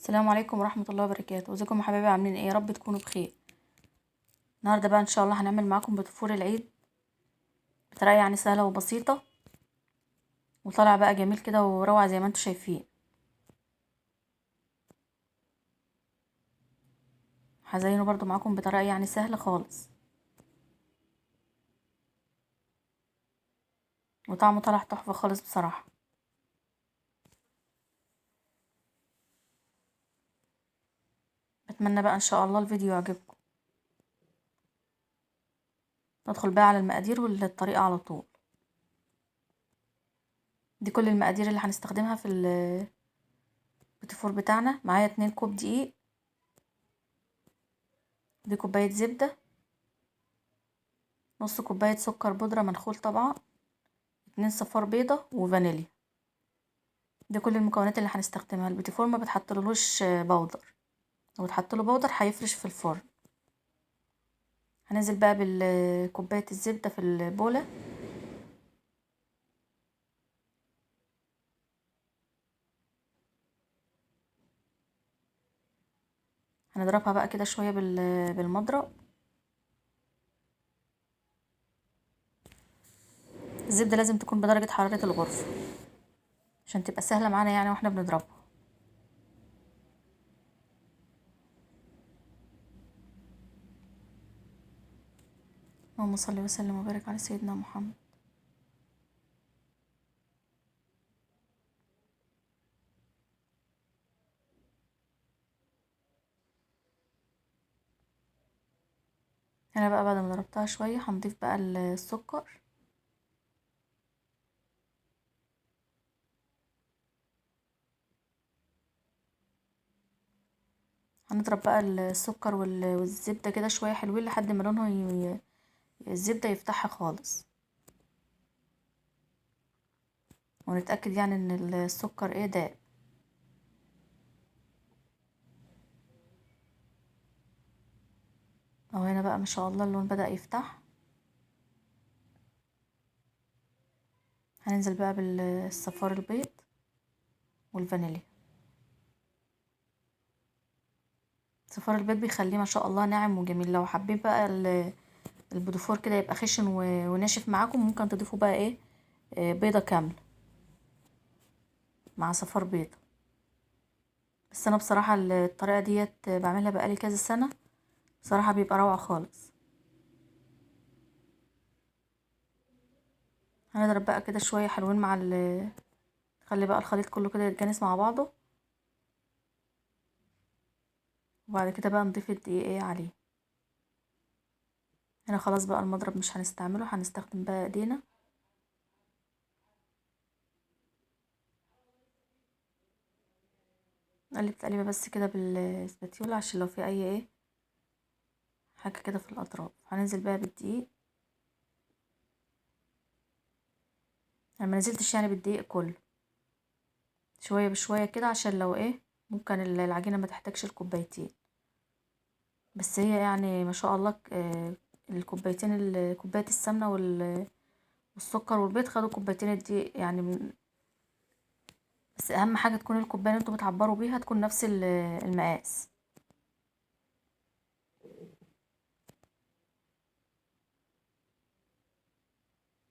السلام عليكم ورحمة الله وبركاته. ازيكم يا حبايبي؟ عاملين ايه؟ يا رب تكونوا بخير. النهارده بقى ان شاء الله هنعمل معاكم بطفور العيد بطريقة يعني سهلة وبسيطة، وطالع بقى جميل كده وروعة زي ما انتوا شايفين. هزينه برضو معاكم بطريقة يعني سهلة خالص، وطعمه طلع تحفة خالص بصراحة. اتمنى بقى ان شاء الله الفيديو يعجبكم. ندخل بقى على المقادير والطريقة على طول. دي كل المقادير اللي هنستخدمها في البطفور بتاعنا. معايا 2 كوب دقيق، دي كوباية زبدة، نص كوباية سكر بودرة منخول طبعا، 2 صفار بيضة وفانيليا. دي كل المكونات اللي هنستخدمها. البيتي فور ما بتحطلوش بودر، لو اتحط له بودر هيفرش في الفرن. هننزل بقى بالكوبايه الزبده في البوله. هنضربها بقى كده شويه بالمضرب. الزبده لازم تكون بدرجه حراره الغرفه عشان تبقى سهله معانا يعني واحنا بنضربها. اللهم صل وسلم وبارك على سيدنا محمد. هنا بقى بعد ما ضربتها شويه هنضيف بقى السكر. هنضرب بقى السكر والزبده كده شويه حلوين لحد ما لونها الزبده يفتحها خالص، ونتاكد يعني ان السكر ايه داب. اهو هنا بقى ما شاء الله اللون بدأ يفتح. هننزل بقى بالصفار البيض والفانيليا. صفار البيض بيخليه ما شاء الله ناعم وجميل. لو حابين بقى البودفور كده يبقى خشن وناشف معاكم، ممكن تضيفوا بقى ايه، بيضة كاملة مع صفار بيض. بس انا بصراحة الطريقة ديت بعملها بقالي كذا سنة، بصراحة بيبقى روعة خالص. هنضرب بقى كده شوية حلوين مع خلي بقى الخليط كله كده يتجانس مع بعضه، وبعد كده بقى نضيف الدقيق ايه عليه. هنا خلاص بقى المضرب مش هنستعمله، هنستخدم بقى ايدينا. نقلب تقليبه بس كده بالسباتيولا عشان لو في اي ايه حاجة كده في الاطراف. هننزل بقى بالدقيق. انا ما نزلتش يعني بالدقيق كله، شوية بشوية كده عشان لو ايه ممكن العجينة ما تحتاجش الكوبايتين. بس هي يعني ما شاء الله الكوبايتين كوباية السمنة والسكر والبيض خدوا كوبايتين الدقيق يعني بس اهم حاجة تكون الكوباية اللي انتوا بتعبروا بيها تكون نفس المقاس.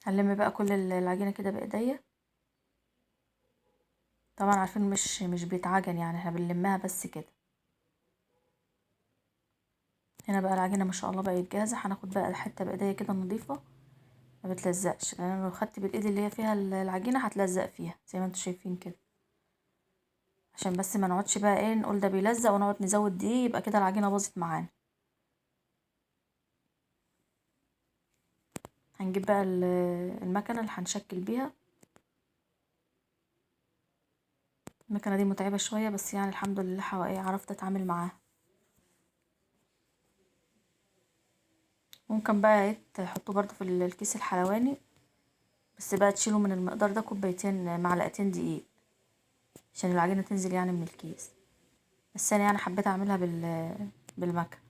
هنلم بقى كل العجينة كده بايديا. طبعا عارفين مش بيتعجن يعني، احنا بنلمها بس كده. هنا بقى العجينة ما شاء الله بقت جاهزة. هناخد بقى حتة بايديا كده نضيفة ما بتلزقش، لان انا لو خدت بالايد اللي هي فيها العجينة هتلزق فيها زي ما انتوا شايفين كده. عشان بس ما نقعدش بقى ايه نقول ده بيلزق ونقعد نزود دي، يبقى كده العجينة باظت معانا. هنجيب بقى المكنة اللي هنشكل بيها. المكنة دي متعبة شوية بس يعني الحمد لله عرفت اتعامل معاها. ممكن بقى ايه تحطوه برضو في الكيس الحلواني، بس بقى تشيلوا من المقدار ده كوبايتين معلقتين دقيق عشان العجينة تنزل يعني من الكيس. بس انا يعني حبيت اعملها بالمكنة.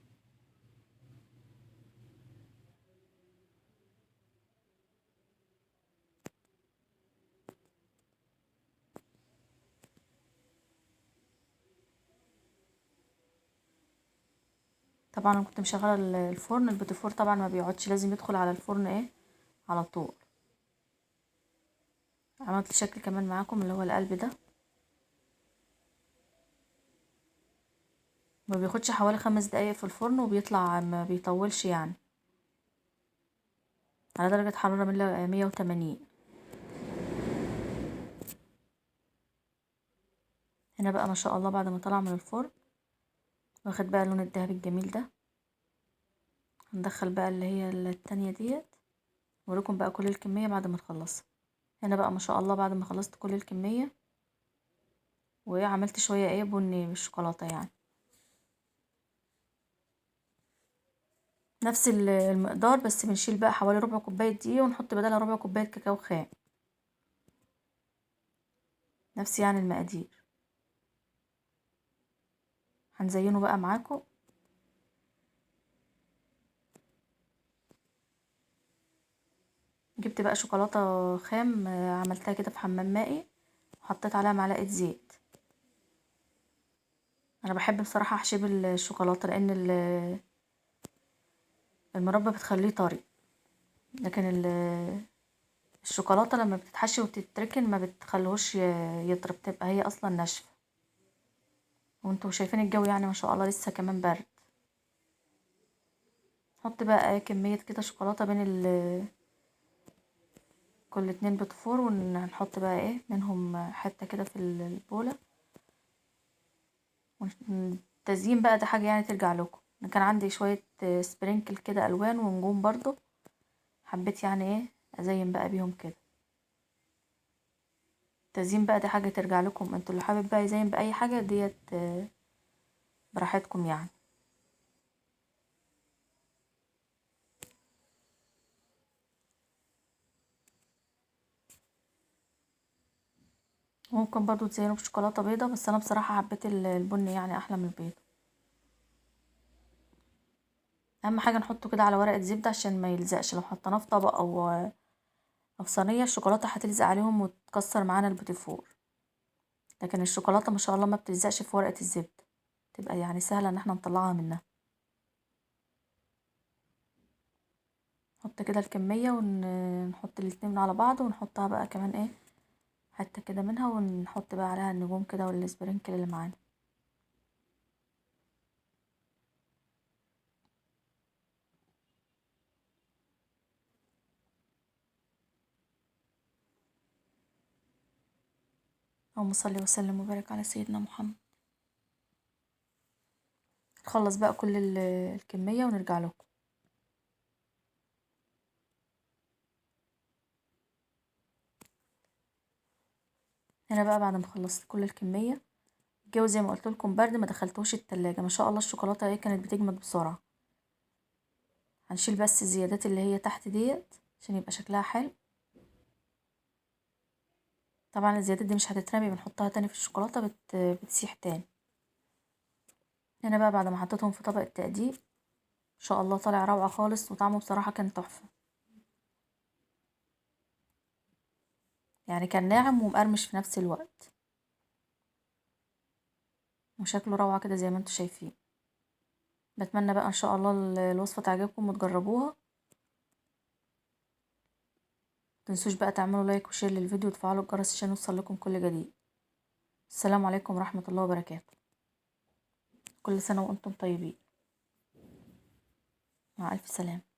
طبعا انا كنت مشغله الفرن. البوتيفور طبعا ما بيقعدش، لازم يدخل على الفرن على طول. عملت شكل كمان معاكم اللي هو القلب ده، ما بياخدش حوالي 5 دقايق في الفرن وبيطلع، ما بيطولش يعني، على درجة حرارة 180. هنا بقى ما شاء الله بعد ما طلع من الفرن واخد بقى اللون الذهبي الجميل ده. هندخل بقى اللي هي التانية ديت، اوريكم بقى كل الكمية بعد ما نخلصها. هنا بقى ما شاء الله بعد ما خلصت كل الكمية، وعملت شوية بني بالشوكولاتة يعني، نفس المقدار، بس بنشيل بقى حوالي ربع كوباية دقيق ونحط بدلها ربع كوباية كاكاو خام، نفس يعني المقادير. هنزينه بقى معاكم. جبت بقى شوكولاتة خام، عملتها كده في حمام مائي وحطيت عليها معلقة زيت. انا بحب بصراحة احشي بالشوكولاتة لان المربى بتخليه طري، لكن الشوكولاتة لما بتتحشي وتتركن ما بتخليهوش يطرى، بتبقى هي اصلا ناشفة. وانتوا شايفين الجو يعني ما شاء الله لسه كمان برد. نحط بقى كمية كده شوكولاتة بين كل 2 بيض، ونحط بقى منهم حتة كده في البولة. التزيين بقى ده حاجة يعني ترجع لكم. انا كان عندي شوية سبرينكل كده الوان ونجوم برضو، حبيت يعني ازين بقى بيهم كده. التزيين بقى دي حاجة ترجع لكم انتوا، اللي حابب بقى يزين بأي حاجة ديت براحتكم يعني. ممكن برضو تزينوا بشوكولاتة بيضة، بس انا بصراحة حبيت البني يعني احلى من البيض. اهم حاجة نحطه كده على ورقة زبدة عشان ما يلزقش، لو حطيناه في طبق او في صينية الشوكولاتة هتلزق عليهم وتكسر معانا البوتيفور. لكن الشوكولاتة ما شاء الله ما بتلزقش في ورقة الزبدة، تبقى يعني سهلة ان احنا نطلعها منها. نحط كده الكمية ونحط الاتنين على بعض، ونحطها بقى كمان حتة كده منها، ونحط بقى عليها النجوم كده والسبرينكل اللي معانا. اللهم صل وسلم وبارك على سيدنا محمد. نخلص بقى كل الكمية ونرجع لكم. هنا بقى بعد ما خلصت كل الكمية، الجو زي ما قلت لكم برد، ما دخلتوش التلاجة، ما شاء الله الشوكولاتة كانت بتجمد بسرعة. هنشيل بس الزيادات اللي هي تحت ديت عشان يبقى شكلها حلو. طبعا الزيادات دي مش هتترمي، بنحطها تاني في الشوكولاتة بتسيح تاني. هنا بقى بعد ما حطيتهم في طبق التقديم، ان شاء الله طالع روعة خالص، وطعمه بصراحة كان تحفة، يعني كان ناعم ومقرمش في نفس الوقت، وشكله روعة كده زي ما انتوا شايفين. بتمنى بقى ان شاء الله الوصفة تعجبكم وتجربوها. متنسوش بقى تعملوا لايك وشير للفيديو وتفعلوا الجرس عشان يوصل لكم كل جديد. السلام عليكم ورحمة الله وبركاته. كل سنة وانتم طيبين. مع ألف سلامة.